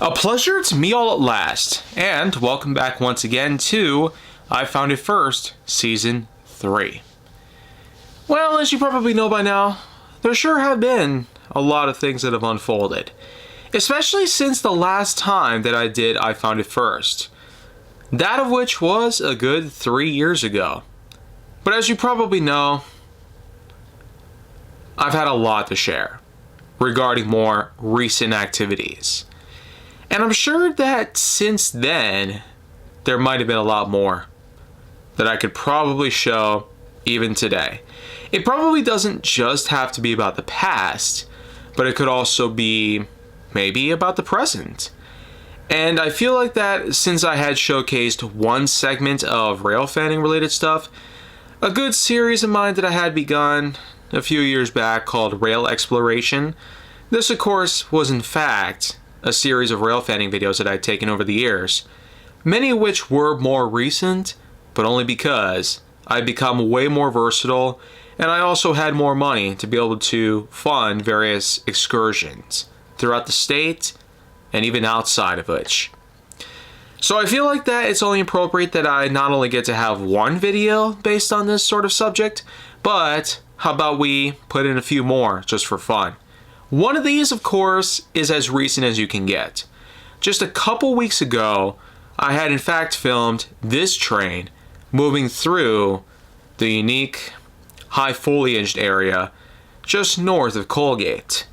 A pleasure to me all at last, and welcome back once again to I Found It First, Season 3. Well, as you probably know by now, there sure have been a lot of things that have unfolded, especially since the last time that I did I Found It First, that of which was a good 3 years ago. But as you probably know, I've had a lot to share regarding more recent activities. And I'm sure that since then, there might have been a lot more that I could probably show even today. It probably doesn't just have to be about the past, but it could also be maybe about the present. And I feel like that since I had showcased one segment of rail fanning related stuff, a good series of mine that I had begun a few years back called Rail Exploration. This, of course, was in fact a series of rail fanning videos that I'd taken over the years, many of which were more recent, but only because I'd become way more versatile and I also had more money to be able to fund various excursions throughout the state and even outside of which. So I feel like that it's only appropriate that I not only get to have one video based on this sort of subject, but how about we put in a few more just for fun? One of these, of course, is as recent as you can get. Just a couple weeks ago, I had in fact filmed this train moving through the unique high foliaged area just north of Colgate.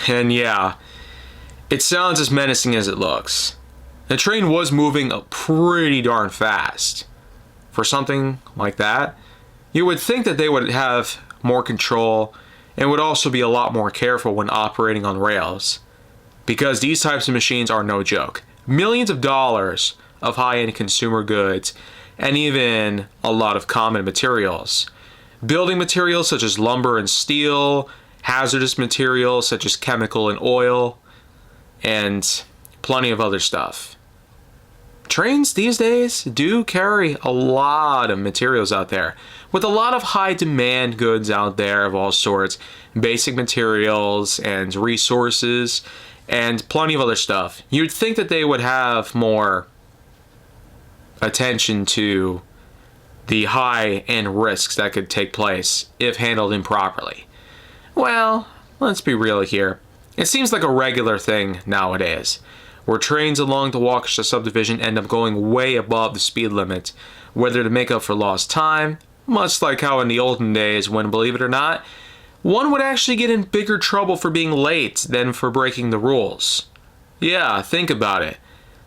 And yeah, it sounds as menacing as it looks. The train was moving pretty darn fast. For something like that, you would think that they would have more control and would also be a lot more careful when operating on rails. Because these types of machines are no joke. Millions of dollars of high-end consumer goods and even a lot of common materials. Building materials such as lumber and steel, hazardous materials such as chemical and oil, and plenty of other stuff. Trains these days do carry a lot of materials out there, with a lot of high demand goods out there of all sorts, basic materials and resources, and plenty of other stuff. You'd think that they would have more attention to the high-end risks that could take place if handled improperly. Well, let's be real here. It seems like a regular thing nowadays, where trains along the Waukesha subdivision end up going way above the speed limit, whether to make up for lost time, much like how in the olden days when, believe it or not, one would actually get in bigger trouble for being late than for breaking the rules. Yeah, think about it.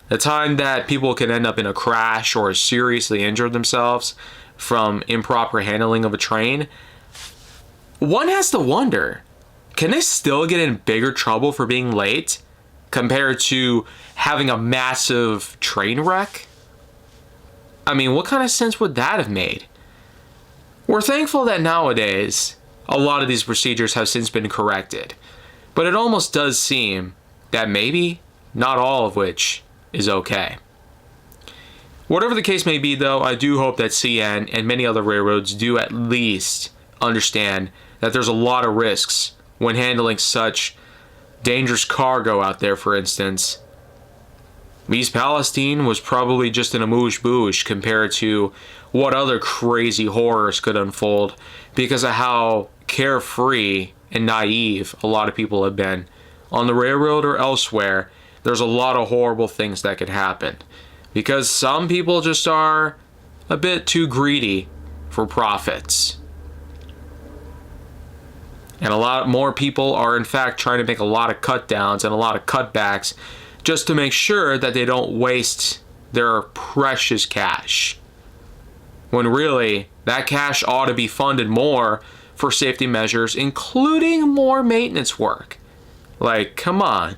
The time that people can end up in a crash or seriously injure themselves from improper handling of a train, one has to wonder, can they still get in bigger trouble for being late compared to having a massive train wreck? I mean, what kind of sense would that have made? We're thankful that nowadays, a lot of these procedures have since been corrected, but it almost does seem that maybe not all of which is okay. Whatever the case may be, though, I do hope that CN and many other railroads do at least understand that there's a lot of risks when handling such dangerous cargo out there. For instance, East Palestine was probably just an amuse-bouche compared to what other crazy horrors could unfold because of how carefree and naive a lot of people have been. On the railroad or elsewhere, there's a lot of horrible things that could happen because some people just are a bit too greedy for profits. And a lot more people are in fact trying to make a lot of cut downs and a lot of cutbacks just to make sure that they don't waste their precious cash. When really, that cash ought to be funded more for safety measures, including more maintenance work. Like, come on.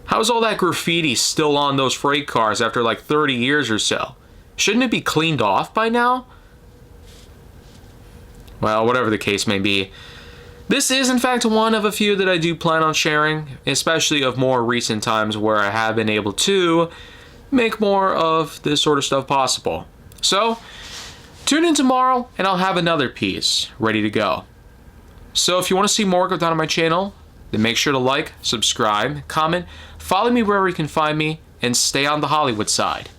How's all that graffiti still on those freight cars after like 30 years or so? Shouldn't it be cleaned off by now? Well, whatever the case may be, this is in fact one of a few that I do plan on sharing, especially of more recent times where I have been able to make more of this sort of stuff possible. So, tune in tomorrow and I'll have another piece ready to go. So if you want to see more go down on my channel, then make sure to like, subscribe, comment, follow me wherever you can find me, and stay on the Hollywood side.